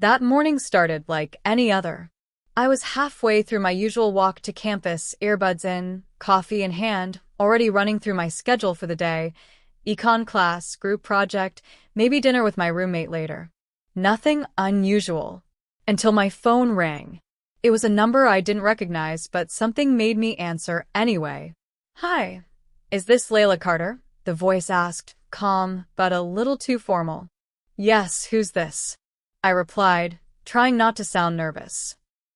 That morning started like any other. I was halfway through my usual walk to campus, earbuds in, coffee in hand, already running through my schedule for the day. Econ class, group project, maybe dinner with my roommate later. Nothing unusual. Until my phone rang. It was a number I didn't recognize, but something made me answer anyway. "Hi, is this Layla Carter?" the voice asked, calm, but a little too formal. "Yes, who's this?" I replied, trying not to sound nervous.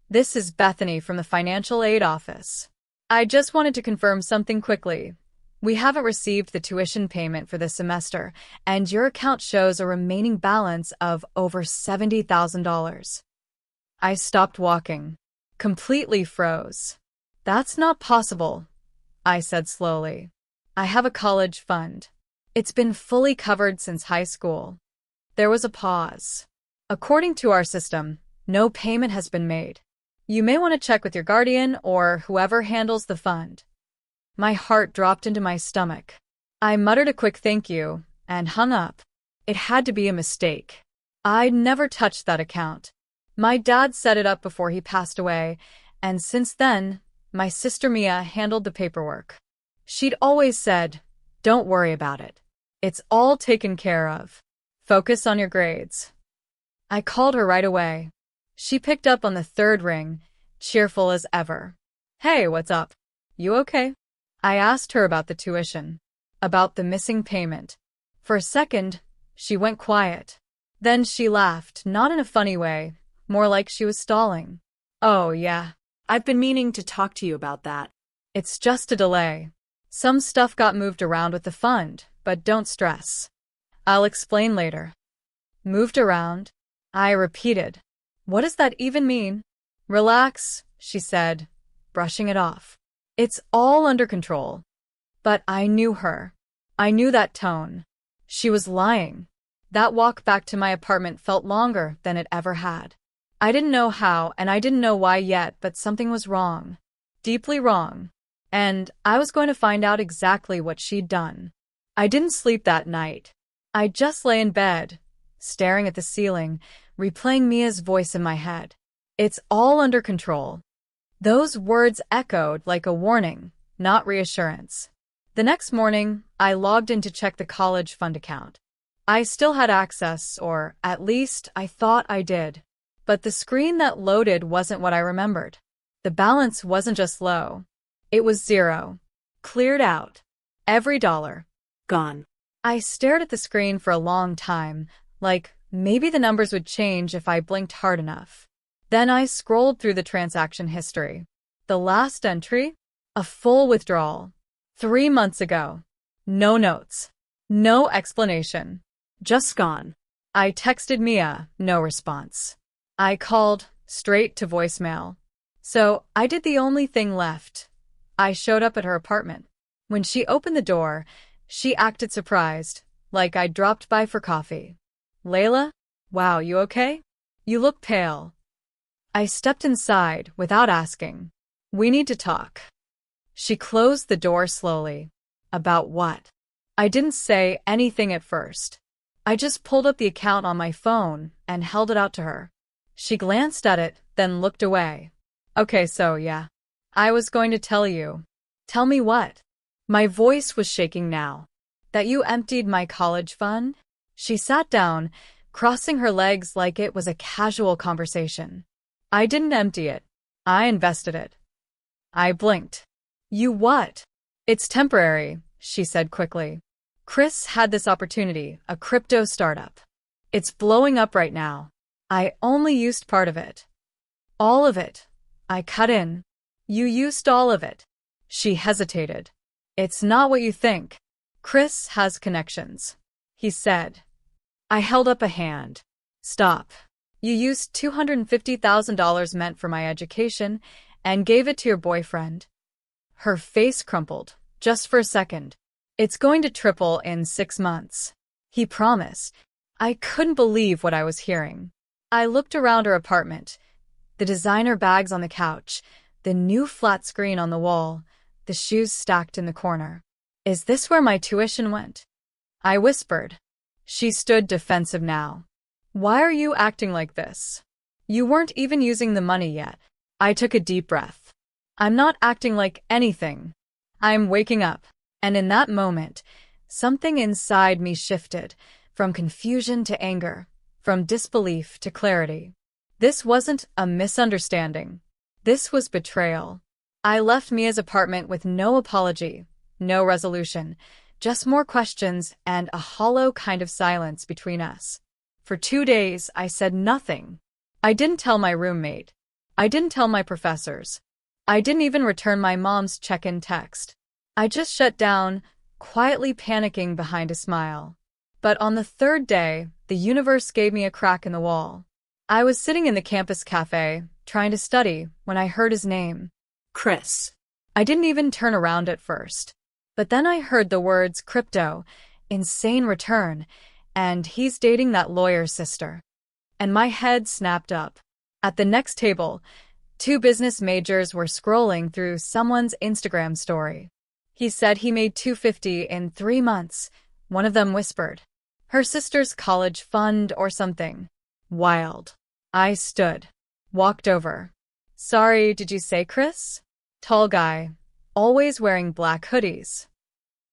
"This is Bethany from the financial aid office. I just wanted to confirm something quickly. We haven't received the tuition payment for this semester, and your account shows a remaining balance of over $70,000. I stopped walking. Completely froze. "That's not possible," I said slowly. "I have a college fund. It's been fully covered since high school." There was a pause. "According to our system, no payment has been made. You may want to check with your guardian or whoever handles the fund." My heart dropped into my stomach. I muttered a quick thank you and hung up. It had to be a mistake. I'd never touched that account. My dad set it up before he passed away, and since then, my sister Mia handled the paperwork. She'd always said, "Don't worry about it. It's all taken care of. Focus on your grades." I called her right away. She picked up on the third ring, cheerful as ever. "Hey, what's up? You okay?" I asked her about the tuition, about the missing payment. For a second, she went quiet. Then she laughed, not in a funny way, more like she was stalling. "Oh, yeah. I've been meaning to talk to you about that. It's just a delay. Some stuff got moved around with the fund, but don't stress. I'll explain later." "Moved around?" I repeated. "What does that even mean?" "Relax," she said, brushing it off. "It's all under control." But I knew her. I knew that tone. She was lying. That walk back to my apartment felt longer than it ever had. I didn't know how, and I didn't know why yet, but something was wrong. Deeply wrong. And I was going to find out exactly what she'd done. I didn't sleep that night. I just lay in bed, staring at the ceiling, replaying Mia's voice in my head. "It's all under control." Those words echoed like a warning, not reassurance. The next morning, I logged in to check the college fund account. I still had access, or at least I thought I did. But the screen that loaded wasn't what I remembered. The balance wasn't just low. It was zero. Cleared out. Every dollar. Gone. I stared at the screen for a long time, like maybe the numbers would change if I blinked hard enough. Then I scrolled through the transaction history. The last entry? A full withdrawal. 3 months ago. No notes. No explanation. Just gone. I texted Mia, no response. I called, straight to voicemail. So I did the only thing left. I showed up at her apartment. When she opened the door, she acted surprised, like I'd dropped by for coffee. "Layla? Wow, you okay? You look pale." I stepped inside without asking. "We need to talk." She closed the door slowly. "About what?" I didn't say anything at first. I just pulled up the account on my phone and held it out to her. She glanced at it, then looked away. "Okay, so yeah. I was going to tell you." "Tell me what?" My voice was shaking now. "That you emptied my college fund?" She sat down, crossing her legs like it was a casual conversation. "I didn't empty it. I invested it." I blinked. "You what?" "It's temporary," she said quickly. "Chris had this opportunity, a crypto startup. It's blowing up right now. I only used part of it." "All of it?" I cut in. "You used all of it." She hesitated. "It's not what you think. Chris has connections," he said. I held up a hand. "Stop. You used $250,000 meant for my education and gave it to your boyfriend." Her face crumpled, just for a second. "It's going to triple in 6 months. He promised." I couldn't believe what I was hearing. I looked around her apartment. The designer bags on the couch, the new flat screen on the wall, the shoes stacked in the corner. "Is this where my tuition went?" I whispered. She stood defensive now. Why are you acting like this? You weren't even using the money yet. I took a deep breath. I'm not acting like anything. I'm waking up. And in that moment, something inside me shifted, from confusion to anger, from disbelief to clarity. This wasn't a misunderstanding. This was betrayal. I left Mia's apartment with no apology, no resolution, just more questions and a hollow kind of silence between us. For 2 days, I said nothing. I didn't tell my roommate. I didn't tell my professors. I didn't even return my mom's check-in text. I just shut down, quietly panicking behind a smile. But on the 3rd day, the universe gave me a crack in the wall. I was sitting in the campus cafe, trying to study, when I heard his name. Chris. I didn't even turn around at first. But then I heard the words crypto, insane return, and he's dating that lawyer's sister. And my head snapped up. At the next table, 2 business majors were scrolling through someone's Instagram story. He said he made $250 in 3 months. One of them whispered, her sister's college fund or something. Wild. I stood. Walked over. Sorry, did you say Chris? Tall guy. Always wearing black hoodies.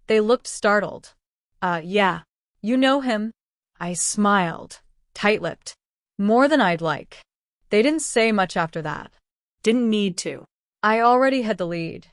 They looked startled. Yeah. You know him? I smiled. Tight-lipped. More than I'd like. They didn't say much after that. Didn't need to. I already had the lead.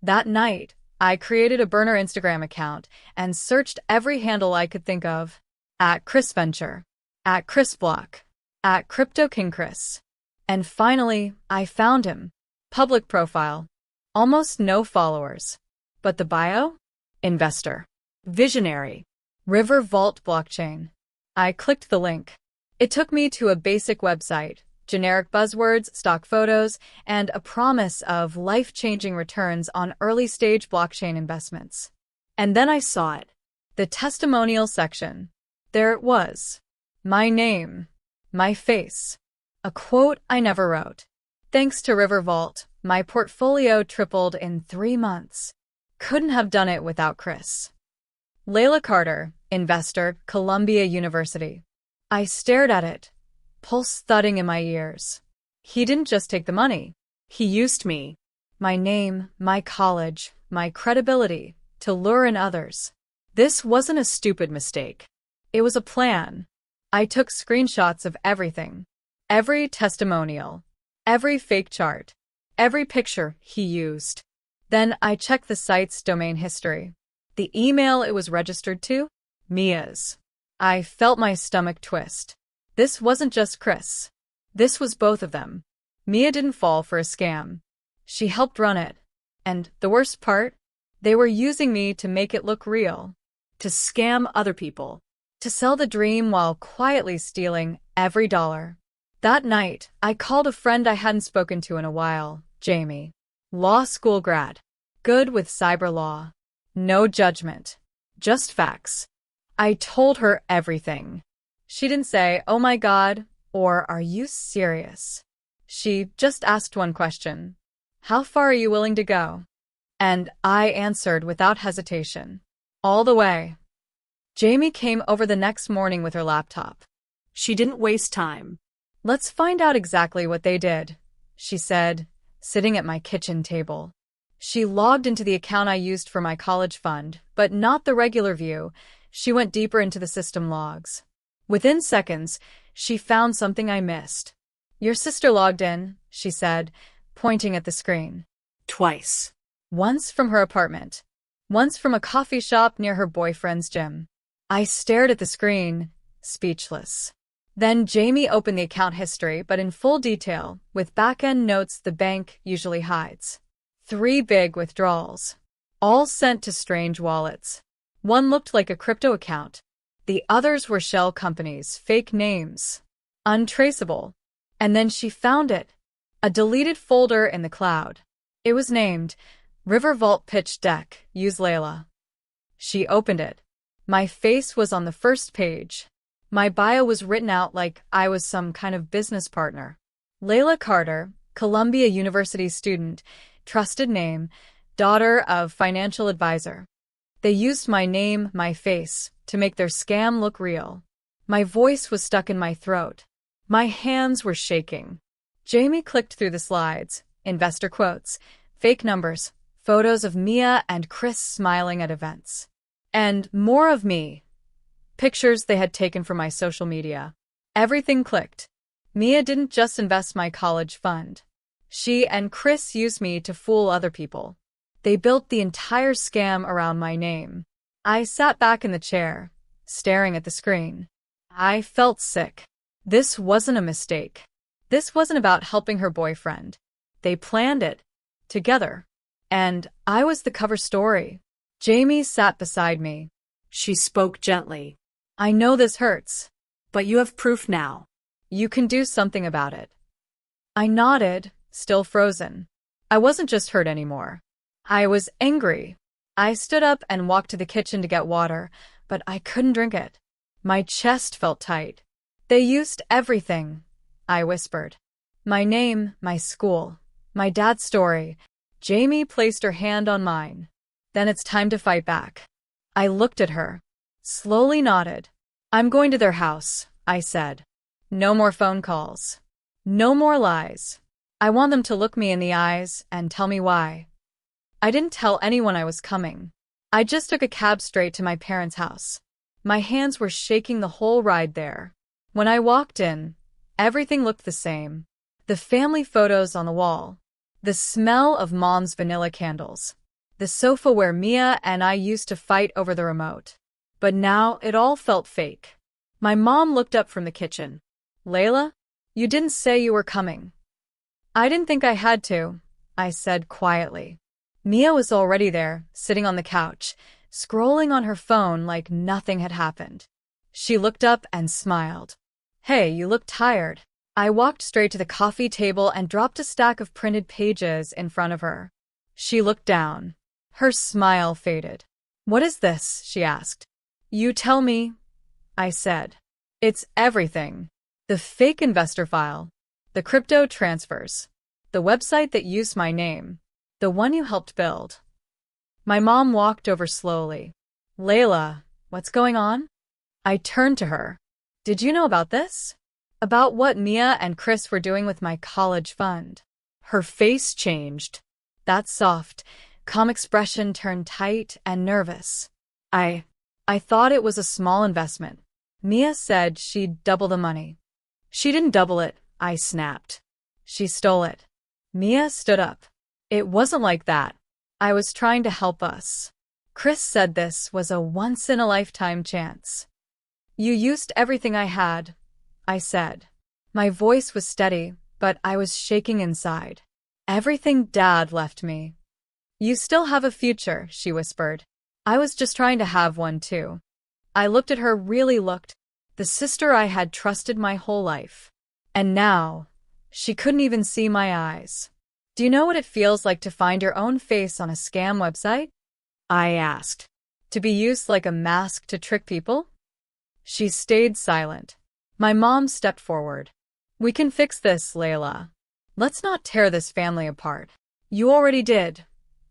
That night, I created a burner Instagram account and searched every handle I could think of. At Chris Venture. At Chris Block. At Crypto King Chris. And finally, I found him. Public profile. Almost no followers. But the bio? Investor. Visionary. River Vault blockchain. I clicked the link. It took me to a basic website, generic buzzwords, stock photos, and a promise of life-changing returns on early-stage blockchain investments. And then I saw it. The testimonial section. There it was. My name. My face. A quote I never wrote. Thanks to River Vault, my portfolio tripled in 3 months. Couldn't have done it without Chris. Layla Carter, investor, Columbia University. I stared at it, pulse thudding in my ears. He didn't just take the money. He used me, my name, my college, my credibility, to lure in others. This wasn't a stupid mistake. It was a plan. I took screenshots of everything. Every testimonial. Every fake chart. Every picture he used. Then I checked the site's domain history. The email it was registered to? Mia's. I felt my stomach twist. This wasn't just Chris. This was both of them. Mia didn't fall for a scam. She helped run it. And the worst part? They were using me to make it look real. To scam other people. To sell the dream while quietly stealing every dollar. That night, I called a friend I hadn't spoken to in a while, Jamie. Law school grad. Good with cyber law. No judgment. Just facts. I told her everything. She didn't say, oh my God, or are you serious? She just asked one question. How far are you willing to go? And I answered without hesitation. All the way. Jamie came over the next morning with her laptop. She didn't waste time. Let's find out exactly what they did, she said, sitting at my kitchen table. She logged into the account I used for my college fund, but not the regular view. She went deeper into the system logs. Within seconds, she found something I missed. Your sister logged in, she said, pointing at the screen. Twice. Once from her apartment. Once from a coffee shop near her boyfriend's gym. I stared at the screen, speechless. Then Jamie opened the account history, but in full detail, with back-end notes the bank usually hides. 3 big withdrawals. All sent to strange wallets. One looked like a crypto account. The others were shell companies, fake names. Untraceable. And then she found it. A deleted folder in the cloud. It was named River Vault Pitch Deck, Use Layla. She opened it. My face was on the first page. My bio was written out like I was some kind of business partner. Layla Carter, Columbia University student, trusted name, daughter of financial advisor. They used my name, my face, to make their scam look real. My voice was stuck in my throat. My hands were shaking. Jamie clicked through the slides, investor quotes, fake numbers, photos of Mia and Chris smiling at events. And more of me. Pictures they had taken from my social media. Everything clicked. Mia didn't just invest my college fund. She and Chris used me to fool other people. They built the entire scam around my name. I sat back in the chair, staring at the screen. I felt sick. This wasn't a mistake. This wasn't about helping her boyfriend. They planned it. Together. And I was the cover story. Jamie sat beside me. She spoke gently. I know this hurts. But you have proof now. You can do something about it. I nodded, still frozen. I wasn't just hurt anymore. I was angry. I stood up and walked to the kitchen to get water, but I couldn't drink it. My chest felt tight. They used everything, I whispered. My name, my school, my dad's story. Jamie placed her hand on mine. Then it's time to fight back. I looked at her, slowly nodded. I'm going to their house, I said. No more phone calls. No more lies. I want them to look me in the eyes and tell me why. I didn't tell anyone I was coming. I just took a cab straight to my parents' house. My hands were shaking the whole ride there. When I walked in, everything looked the same. The family photos on the wall. The smell of Mom's vanilla candles. The sofa where Mia and I used to fight over the remote. But now it all felt fake. My mom looked up from the kitchen. Layla, you didn't say you were coming. I didn't think I had to, I said quietly. Mia was already there, sitting on the couch, scrolling on her phone like nothing had happened. She looked up and smiled. Hey, you look tired. I walked straight to the coffee table and dropped a stack of printed pages in front of her. She looked down. Her smile faded. What is this? She asked. You tell me, I said. It's everything. The fake investor file. The crypto transfers. The website that used my name. The one you helped build. My mom walked over slowly. Layla, what's going on? I turned to her. Did you know about this? About what Mia and Chris were doing with my college fund. Her face changed. That soft, calm expression turned tight and nervous. I thought it was a small investment. Mia said she'd double the money. She didn't double it, I snapped. She stole it. Mia stood up. It wasn't like that. I was trying to help us. Chris said this was a once-in-a-lifetime chance. You used everything I had, I said. My voice was steady, but I was shaking inside. Everything Dad left me. You still have a future, she whispered. I was just trying to have one too. I looked at her, really looked. The sister I had trusted my whole life. And now, she couldn't even see my eyes. Do you know what it feels like to find your own face on a scam website? I asked. To be used like a mask to trick people? She stayed silent. My mom stepped forward. We can fix this, Layla. Let's not tear this family apart. You already did,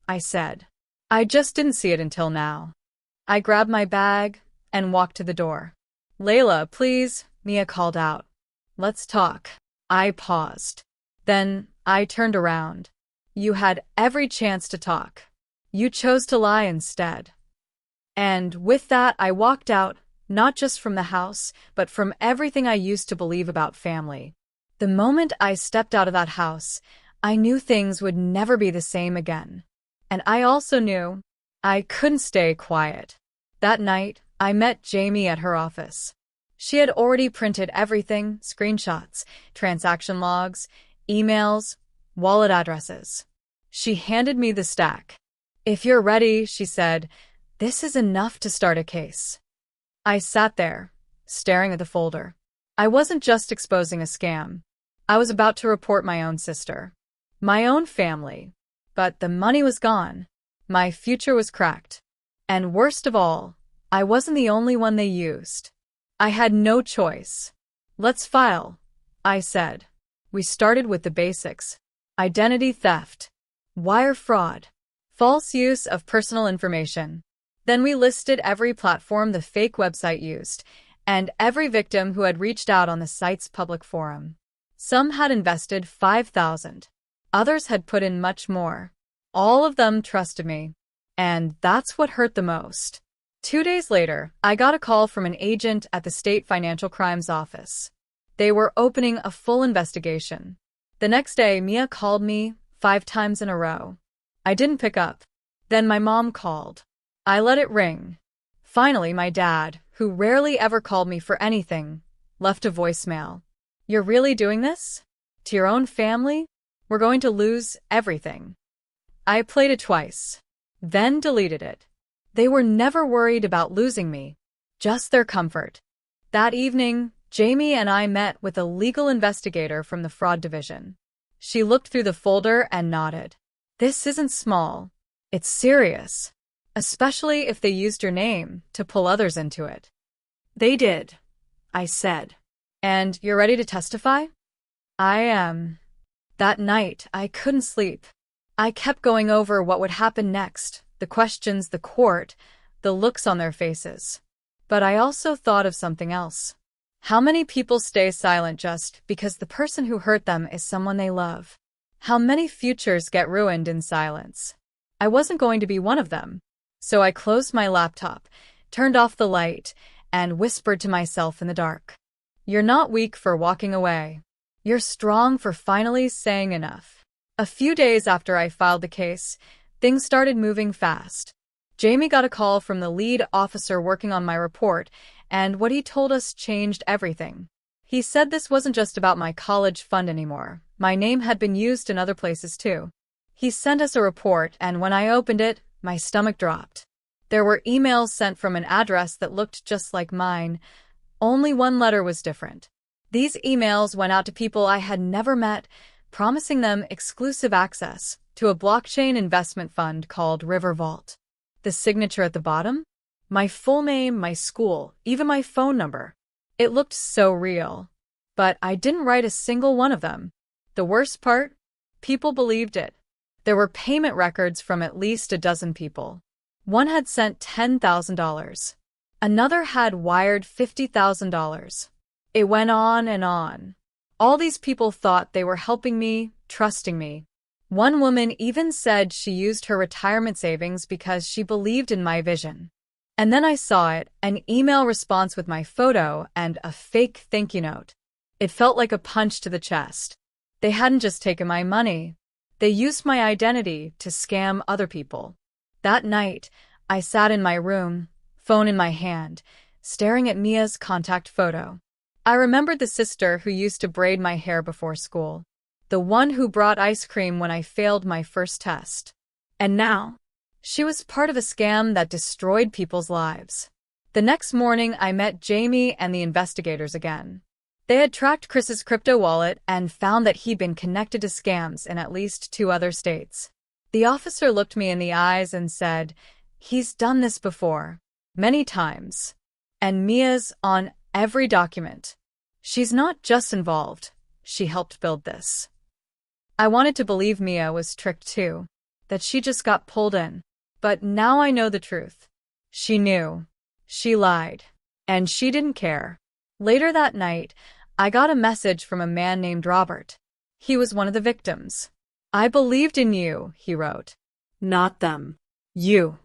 I said. I just didn't see it until now. I grabbed my bag and walked to the door. Layla, please, Mia called out. Let's talk. I paused. Then I turned around. You had every chance to talk. You chose to lie instead. And with that, I walked out, not just from the house, but from everything I used to believe about family. The moment I stepped out of that house, I knew things would never be the same again. And I also knew I couldn't stay quiet. That night, I met Jamie at her office. She had already printed everything, screenshots, transaction logs, emails, wallet addresses. She handed me the stack. If you're ready, she said, this is enough to start a case. I sat there, staring at the folder. I wasn't just exposing a scam. I was about to report my own sister. My own family. But the money was gone. My future was cracked. And worst of all, I wasn't the only one they used. I had no choice. Let's file, I said. We started with the basics. Identity theft, wire fraud, false use of personal information. Then we listed every platform the fake website used, and every victim who had reached out on the site's public forum. Some had invested $5,000. Others had put in much more. All of them trusted me. And that's what hurt the most. 2 days later, I got a call from an agent at the State Financial Crimes Office. They were opening a full investigation. The next day, Mia called me 5 times in a row. I didn't pick up. Then my mom called. I let it ring. Finally, my dad, who rarely ever called me for anything, left a voicemail. "You're really doing this? To your own family? We're going to lose everything." I played it twice, then deleted it. They were never worried about losing me, just their comfort. That evening, Jamie and I met with a legal investigator from the fraud division. She looked through the folder and nodded. "This isn't small. It's serious, especially if they used your name to pull others into it." They did, I said. "And you're ready to testify?" "I am." That night, I couldn't sleep. I kept going over what would happen next, the questions, the court, the looks on their faces. But I also thought of something else. How many people stay silent just because the person who hurt them is someone they love? How many futures get ruined in silence? I wasn't going to be one of them. So I closed my laptop, turned off the light, and whispered to myself in the dark. "You're not weak for walking away. You're strong for finally saying enough." A few days after I filed the case, things started moving fast. Jamie got a call from the lead officer working on my report, and what he told us changed everything. He said this wasn't just about my college fund anymore. My name had been used in other places too. He sent us a report, and when I opened it, my stomach dropped. There were emails sent from an address that looked just like mine. Only one letter was different. These emails went out to people I had never met, promising them exclusive access to a blockchain investment fund called River Vault. The signature at the bottom? My full name, my school, even my phone number. It looked so real. But I didn't write a single one of them. The worst part? People believed it. There were payment records from at least a dozen people. One had sent $10,000. Another had wired $50,000. It went on and on. All these people thought they were helping me, trusting me. One woman even said she used her retirement savings because she believed in my vision. And then I saw it, an email response with my photo and a fake thank you note. It felt like a punch to the chest. They hadn't just taken my money. They used my identity to scam other people. That night, I sat in my room, phone in my hand, staring at Mia's contact photo. I remembered the sister who used to braid my hair before school. The one who brought ice cream when I failed my first test. And now, she was part of a scam that destroyed people's lives. The next morning, I met Jamie and the investigators again. They had tracked Chris's crypto wallet and found that he'd been connected to scams in at least 2 other states. The officer looked me in the eyes and said, "He's done this before. Many times. And Mia's on every document. She's not just involved. She helped build this." I wanted to believe Mia was tricked too, that she just got pulled in. But now I know the truth. She knew. She lied. And she didn't care. Later that night, I got a message from a man named Robert. He was one of the victims. "I believed in you," he wrote. Not them. You.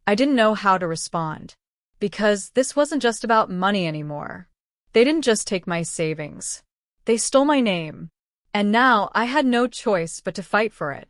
I didn't know how to respond. Because this wasn't just about money anymore. They didn't just take my savings. They stole my name. And now I had no choice but to fight for it.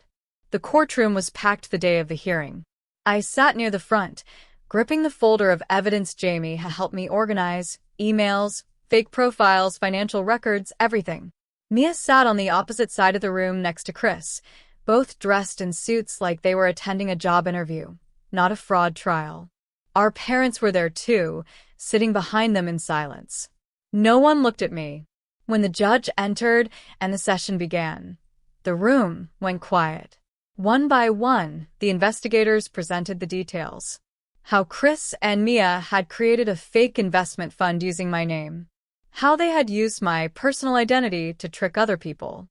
The courtroom was packed the day of the hearing. I sat near the front, gripping the folder of evidence Jamie had helped me organize, emails, fake profiles, financial records, everything. Mia sat on the opposite side of the room next to Chris, both dressed in suits like they were attending a job interview, not a fraud trial. Our parents were there too, sitting behind them in silence. No one looked at me. When the judge entered and the session began, the room went quiet. One by one, the investigators presented the details. How Chris and Mia had created a fake investment fund using my name. How they had used my personal identity to trick other people.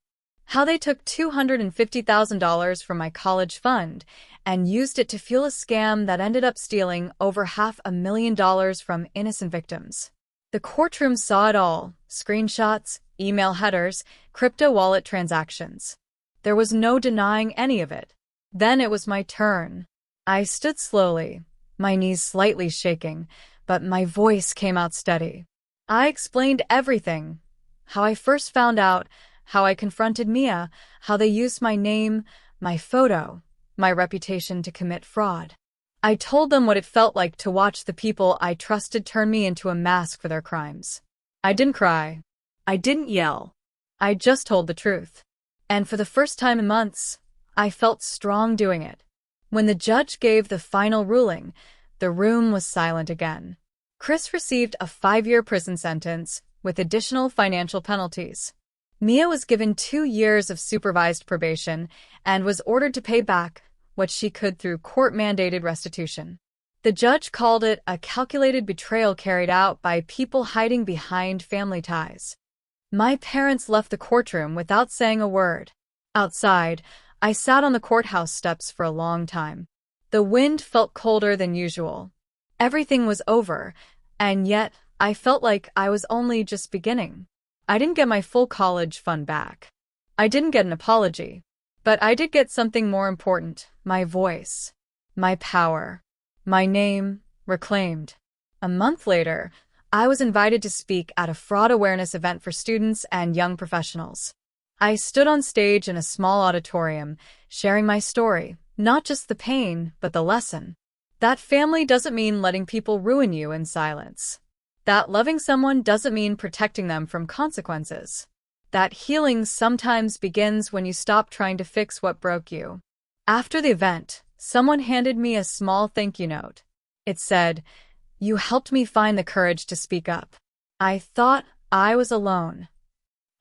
How they took $250,000 from my college fund and used it to fuel a scam that ended up stealing over $500,000 from innocent victims. The courtroom saw it all: screenshots, email headers, crypto wallet transactions. There was no denying any of it. Then it was my turn. I stood slowly, my knees slightly shaking, but my voice came out steady. I explained everything: how I first found out, how I confronted Mia, how they used my name, my photo, my reputation to commit fraud. I told them what it felt like to watch the people I trusted turn me into a mask for their crimes. I didn't cry. I didn't yell. I just told the truth. And for the first time in months, I felt strong doing it. When the judge gave the final ruling, the room was silent again. Chris received a 5-year prison sentence with additional financial penalties. Mia was given 2 years of supervised probation and was ordered to pay back what she could through court-mandated restitution. The judge called it a calculated betrayal carried out by people hiding behind family ties. My parents left the courtroom without saying a word. Outside, I sat on the courthouse steps for a long time. The wind felt colder than usual. Everything was over, and yet I felt like I was only just beginning. I didn't get my full college fund back. I didn't get an apology. But I did get something more important: my voice, my power, my name reclaimed. A month later, I was invited to speak at a fraud awareness event for students and young professionals. I stood on stage in a small auditorium, sharing my story, not just the pain, but the lesson. That family doesn't mean letting people ruin you in silence. That loving someone doesn't mean protecting them from consequences. That healing sometimes begins when you stop trying to fix what broke you. After the event, someone handed me a small thank you note. It said, "You helped me find the courage to speak up." I thought I was alone.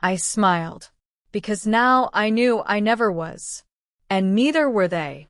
I smiled, because now I knew I never was. And neither were they.